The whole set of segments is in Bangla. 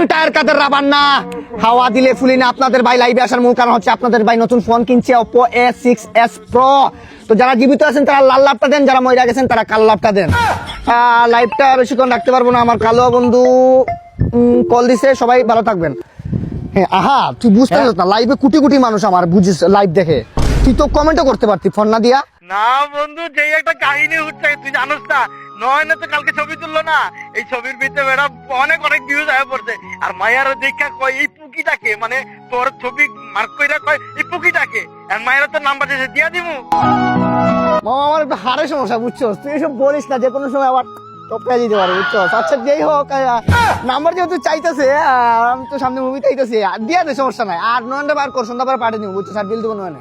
আমি টায়ার কাদের রাবার না, হাওয়া দিলে ফুলি না। আপনাদের ভাই লাইভে আসার মূল কারণ হচ্ছে আপনাদের ভাই নতুন ফোন কিনছে Oppo A6s Pro। তো যারা জীবিত আছেন তারা লাল লাভটা দেন, যারা মরে গেছেন তারা কালো লাভটা দেন। লাইভটা বেশিক্ষণ রাখতে পারবো না, আমার কালো বন্ধু কল দিছে। সবাই ভালো থাকবেন। হ্যাঁ আহা, তুই বুঝতে পারছিস না, লাইভে কোটি কোটি মানুষ আমার বুঝিস লাইভ দেখে, তুই তো কমেন্টও করতে পারতি ফোন না দিয়া। না বন্ধু, যেই একটা কাহিনী হচ্ছে তুই জানোস না, নয়নে তো কালকে ছবি তুললো না, এই ছবির ভিতরে বেড়া অনেক অনেক ভিউজ আয়া পড়ছে। আর মায়ারও দেখা কয় এই পুকিটাকে, মানে তোর ছবি মার্ক কইরা কয় এই পুকিটাকে, আর মায়েরা তোর নাম্বার দিয়েছে, দিয়া দিমু। মামা আমার একটা হাড়ের সমস্যা বুঝছো, তুই এসব বলিস না, যে কোনো সময় আবার টপকা দিতে পারে বুঝছো। আচ্ছা যেই হোক, নাম্বার যেহেতু চাইতেছে, আমি তো সামনে মুভি চাইতেছি, দিয়া দে, সমস্যা নাই। আর নয়নটা বার কর, সন্ধ্যা পর পাঠিয়ে দিব বুঝছো, স্যার বিল দেবো নয়।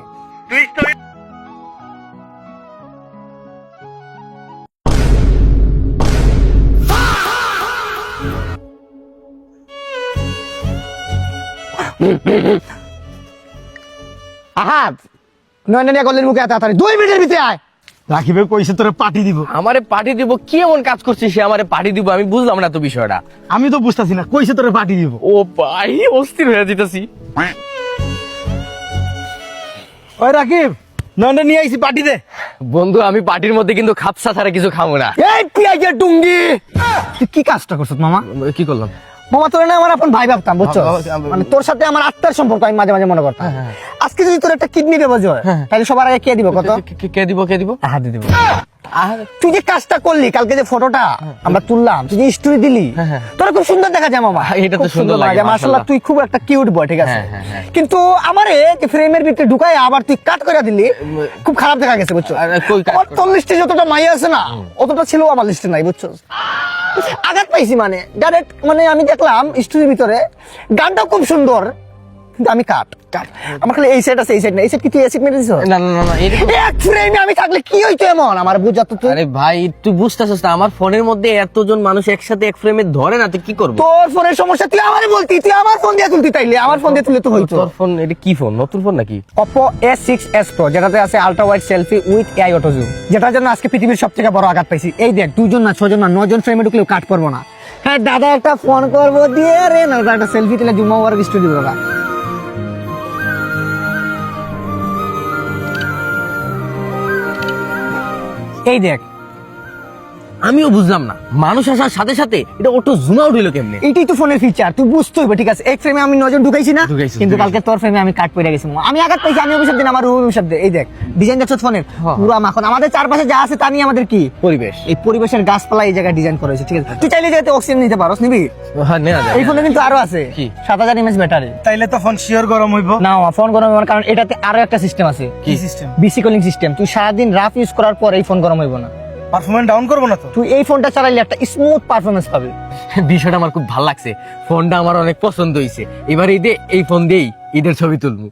তুই তুই আহা, নয়নটা নিয়ে গলের মুখে তাড়াতাড়ি 2 মিনিটের ভিতরে আয়। রাকিবে কইছে তোরে পার্টি দিব। আমারে পার্টি দিব? কি এমন কাজ করছিস সে আমারে পার্টি দিব? আমি বুঝলাম না তো বিষয়টা। আমি তো বুঝতাছি না, কইছে তোরে পার্টি দিব। ও ভাই, অস্থির হয়ে যেতেছি। ওই রাকিব, নয়নটা নিয়ে আইছি পার্টি দে। বন্ধু, আমি পার্টির মধ্যে কিন্তু খাপসা ছাড়া কিছু খাবো না। এই পেঁয়াজের টুঙ্গি, তুই কি কাজটা করছিস মামা? কি করলাম? মামা তোর না আমার আপন ভাই ভাবতাম বুঝছো, মানে তোর সাথে আমার আত্মার সম্পর্ক আমি মাঝে মাঝে মনে করতাম। আজকে যদি তোর একটা কিডনি বেবজ হয়, তাহলে সবার আগে কে দিব কত? কে দিব? হাত দিব। তুই যে কাজটা করলি, কালকে যে ফটোটা আমরা তুললাম, তুই যে স্টোরি দিলি, তোর খুব সুন্দর দেখা যায় মামা। এটা তো খুব সুন্দর লাগে, মাশাআল্লাহ। তুই খুব একটা কিউট বয়, ঠিক আছে, হ্যাঁ। কিন্তু আমারে যে ফ্রেমের ভিতরে ঢুকায় আবার তুই কাট করে দিলি, খুব খারাপ দেখা গেছে বুঝছো। কই cut আমার তোর লিস্টে যতটা মাইয়া আছে না, অতটা ছিল আমার লিস্টে নাই বুঝছো। আঘাত পাইছি মানে ডাইরেক্ট, মানে আমি দেখলাম স্টোরির ভিতরে গানটা খুব সুন্দর, কিন্তু আমি কাট আমার খালি এই সাইড আছে, এই সাইড না। এই সাইড কি তুই এসিড মেরে দিছ? না না না, এক ফ্রেমে আমি থাকলে কি হইতো এমন, আমার বুঝাতো তুই। আরে ভাই, তুই বুঝতেছিস না, আমার ফোনের মধ্যে এতজন মানুষ একসাথে এক ফ্রেমে ধরে না, তুই কি করবো? তোর ফোনের সমস্যা তুই আমারে বলতি, তুই আমার ফোন দিয়ে তুলতি, তাইলে আমার ফোন দিয়ে তুললে তো হইতো। তোর ফোন এটা কি ফোন? নতুন ফোন নাকি? Oppo A6s Pro, যেটাতে আছে ultra wide selfie with AI auto zoom, যেটার জন্য আজকে পৃথিবীর সবথেকে বড় আঘাত পাইছি। এই দেখ, 2 জন না 6 জন না 9 জন ফ্রেমে ঢুকলেও কাট করবো না। হ্যাঁ দাদা, একটা ফোন করবো দিয়ে রে না, একটা সেলফি তুলে জুম ওভার স্টুডিও দাদা। এই দেখ, আমিও বুঝলাম না, মানুষ আসার সাথে সাথে এটা অটো জুম আউট হইলো কেমনে? এইটাই তো ফোনের ফিচার, তুই বুঝতে হইবে, ঠিক আছে। এক ফ্রেমে আমি 9 জন ঢুকাইছি না, ঢুকাইছি। কিন্তু কালকে তোর ফ্রেমে আমি কাট পড়ে গেছি। আমি আঘাত পাইছি, আমি অভিশাপ দিন, আমার অভিশাপ দে। এই দেখ ডিজাইন দেখছ ফোনের, পুরো মাখন। আমাদের চারপাশে যা আছে তা নিয়ে আমাদের কি পরিবেশ, এই পরিবেশের গাছপালা এই জায়গায় ডিজাইন করা হয়েছে, ঠিক আছে। তুই চাইলে যাতে অক্সিজেন নিতে পারোস, নিবি? হ্যাঁ নেওয়া যায়। এই ফোনে কিন্তু আরো আছে, কি? 7000 mAh ব্যাটারি। তাইলে তো ফোন শিওর গরম হইব। না ফোন গরম হওয়ার কারণ এটাতে আরো একটা সিস্টেম আছে। কি সিস্টেম? BC cooling system. তুই সারাদিন রাফ ইউজ করার পর এই ফোন গরম হইব না। পারফরম্যান্স ডাউন করবো না তো? তুই এই ফোনটা চালাইলে একটা স্মুথ পারফরমেন্স পাবি। বিষয়টা আমার খুব ভালো লাগছে, ফোনটা আমার অনেক পছন্দ হয়েছে। এবার ঈদে এই ফোন দিয়েই ঈদের ছবি তুলবো।